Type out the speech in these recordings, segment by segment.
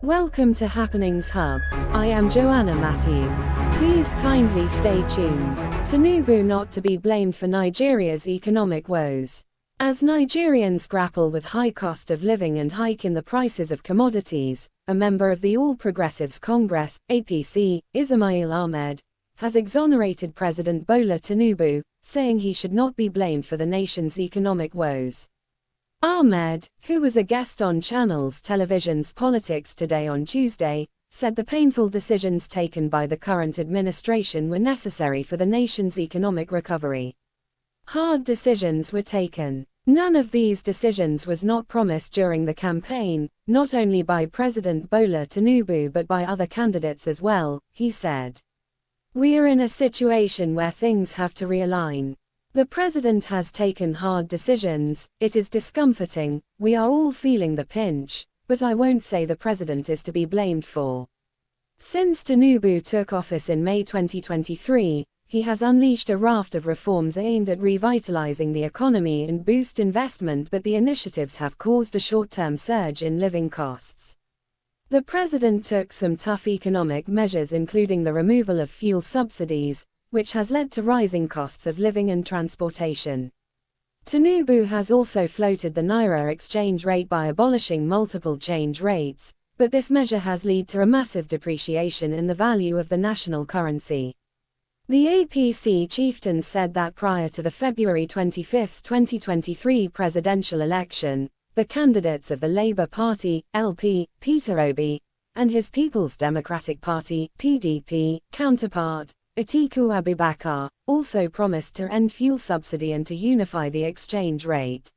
Welcome to Happenings Hub. I am Joanna Matthew. Please kindly stay tuned. Tinubu not to be blamed for Nigeria's economic woes. As Nigerians grapple with high cost of living and hike in the prices of commodities, a member of the All Progressives Congress, APC, Ismaeel Ahmed, has exonerated President Bola Tinubu, saying he should not be blamed for the nation's economic woes. Ahmed, who was a guest on Channels Television's Politics Today on Tuesday, said the painful decisions taken by the current administration were necessary for the nation's economic recovery. Hard decisions were taken. None of these decisions was not promised during the campaign, not only by President Bola Tinubu but by other candidates as well, he said. We are in a situation where things have to realign. The president has taken hard decisions, it is discomforting, we are all feeling the pinch, but I won't say the president is to be blamed for. Since Tinubu took office in May 2023, he has unleashed a raft of reforms aimed at revitalizing the economy and boost investment, but the initiatives have caused a short-term surge in living costs. The president took some tough economic measures including the removal of fuel subsidies, which has led to rising costs of living and transportation. Tinubu has also floated the naira exchange rate by abolishing multiple change rates, but this measure has led to a massive depreciation in the value of the national currency. The APC chieftain said that prior to the February 25, 2023 presidential election, the candidates of the Labour Party, LP, Peter Obi, and his People's Democratic Party, PDP, counterpart, Atiku Abubakar, also promised to end fuel subsidy and to unify the exchange rate.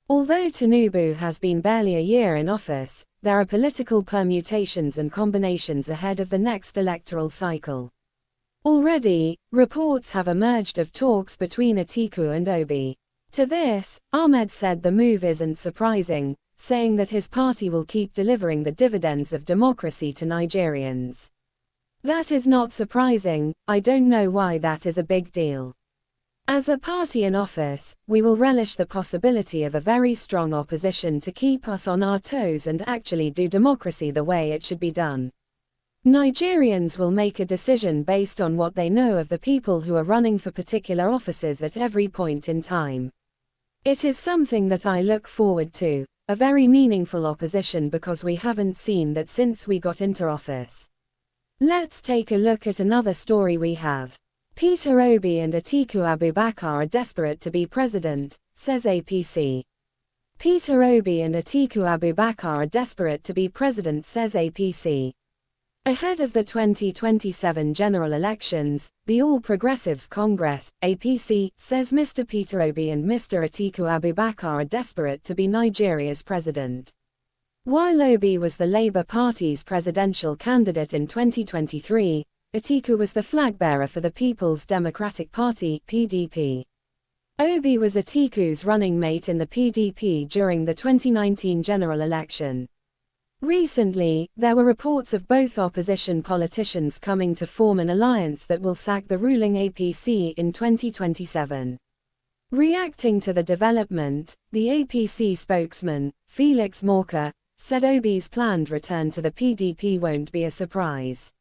Although Tinubu has been barely a year in office, there are political permutations and combinations ahead of the next electoral cycle. Already, reports have emerged of talks between Atiku and Obi. To this, Ahmed said the move isn't surprising, saying that his party will keep delivering the dividends of democracy to Nigerians. That is not surprising, I don't know why that is a big deal. As a party in office, we will relish the possibility of a very strong opposition to keep us on our toes and actually do democracy the way it should be done. Nigerians will make a decision based on what they know of the people who are running for particular offices at every point in time. It is something that I look forward to, a very meaningful opposition because we haven't seen that since we got into office. Let's take a look at another story we have. Peter Obi and Atiku Abubakar are desperate to be president, says APC. Peter Obi and Atiku Abubakar are desperate to be president, says APC. Ahead of the 2027 general elections, the All Progressives Congress, APC, says Mr. Peter Obi and Mr. Atiku Abubakar are desperate to be Nigeria's president. While Obi was the Labour Party's presidential candidate in 2023, Atiku was the flag-bearer for the People's Democratic Party, PDP. Obi was Atiku's running mate in the PDP during the 2019 general election. Recently, there were reports of both opposition politicians coming to form an alliance that will sack the ruling APC in 2027. Reacting to the development, the APC spokesman, Felix Morka, said Obi's planned return to the PDP won't be a surprise.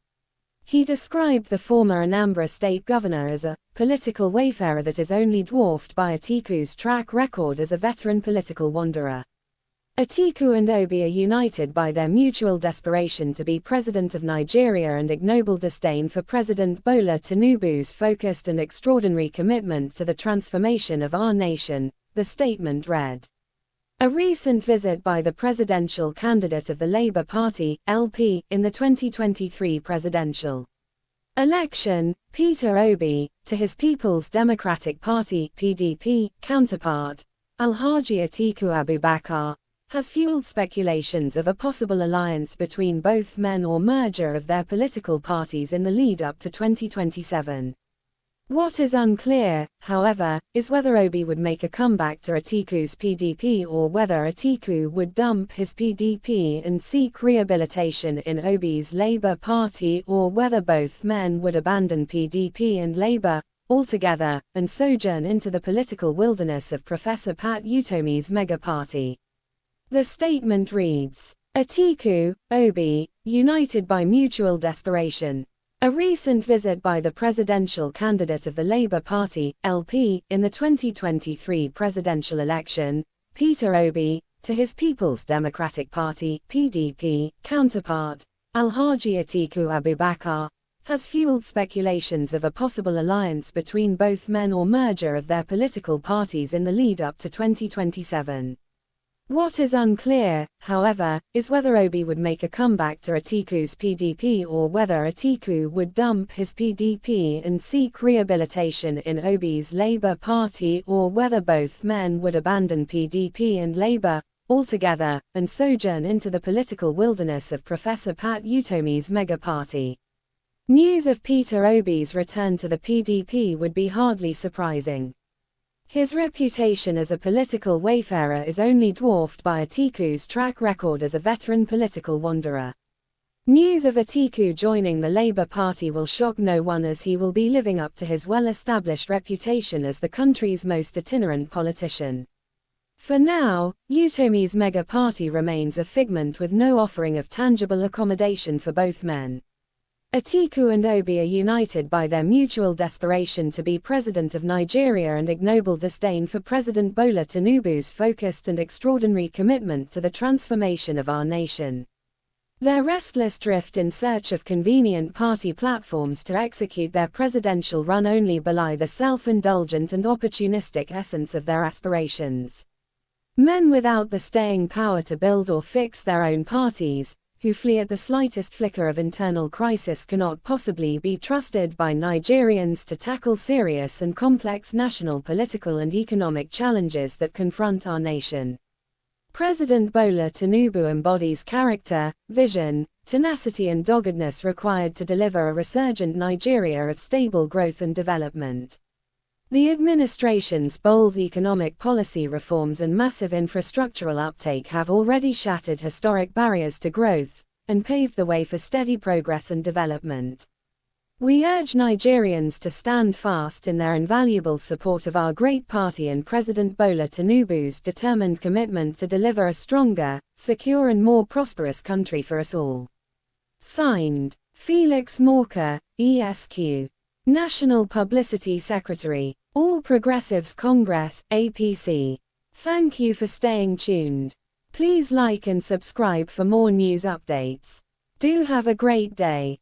He described the former Anambra state governor as a political wayfarer that is only dwarfed by Atiku's track record as a veteran political wanderer. Atiku and Obi are united by their mutual desperation to be president of Nigeria and ignoble disdain for President Bola Tinubu's focused and extraordinary commitment to the transformation of our nation, the statement read. A recent visit by the presidential candidate of the Labour Party, LP, in the 2023 presidential election, Peter Obi, to his People's Democratic Party, PDP, counterpart, Alhaji Atiku Abubakar, has fueled speculations of a possible alliance between both men or merger of their political parties in the lead-up to 2027. What is unclear, however, is whether Obi would make a comeback to Atiku's PDP or whether Atiku would dump his PDP and seek rehabilitation in Obi's Labour Party, or whether both men would abandon PDP and Labour altogether and sojourn into the political wilderness of Professor Pat Utomi's mega party. The statement reads, Atiku, Obi, united by mutual desperation. A recent visit by the presidential candidate of the Labour Party, LP, in the 2023 presidential election, Peter Obi, to his People's Democratic Party, PDP, counterpart, Alhaji Atiku Abubakar, has fueled speculations of a possible alliance between both men or merger of their political parties in the lead-up to 2027. What is unclear, however, is whether Obi would make a comeback to Atiku's PDP or whether Atiku would dump his PDP and seek rehabilitation in Obi's Labour Party, or whether both men would abandon PDP and Labour altogether and sojourn into the political wilderness of Professor Pat Utomi's mega party. News of Peter Obi's return to the PDP would be hardly surprising. His reputation as a political wayfarer is only dwarfed by Atiku's track record as a veteran political wanderer. News of Atiku joining the Labour Party will shock no one, as he will be living up to his well-established reputation as the country's most itinerant politician. For now, Utomi's mega party remains a figment with no offering of tangible accommodation for both men. Atiku and Obi are united by their mutual desperation to be president of Nigeria and ignoble disdain for President Bola Tinubu's focused and extraordinary commitment to the transformation of our nation. Their restless drift in search of convenient party platforms to execute their presidential run only belie the self-indulgent and opportunistic essence of their aspirations. Men without the staying power to build or fix their own parties, who flee at the slightest flicker of internal crisis, cannot possibly be trusted by Nigerians to tackle serious and complex national political and economic challenges that confront our nation. President Bola Tinubu embodies character, vision, tenacity and doggedness required to deliver a resurgent Nigeria of stable growth and development. The administration's bold economic policy reforms and massive infrastructural uptake have already shattered historic barriers to growth and paved the way for steady progress and development. We urge Nigerians to stand fast in their invaluable support of our great party and President Bola Tinubu's determined commitment to deliver a stronger, secure and more prosperous country for us all. Signed, Felix Morka, ESQ. National Publicity Secretary, All Progressives Congress, APC. Thank you for staying tuned. Please like and subscribe for more news updates. Do have a great day.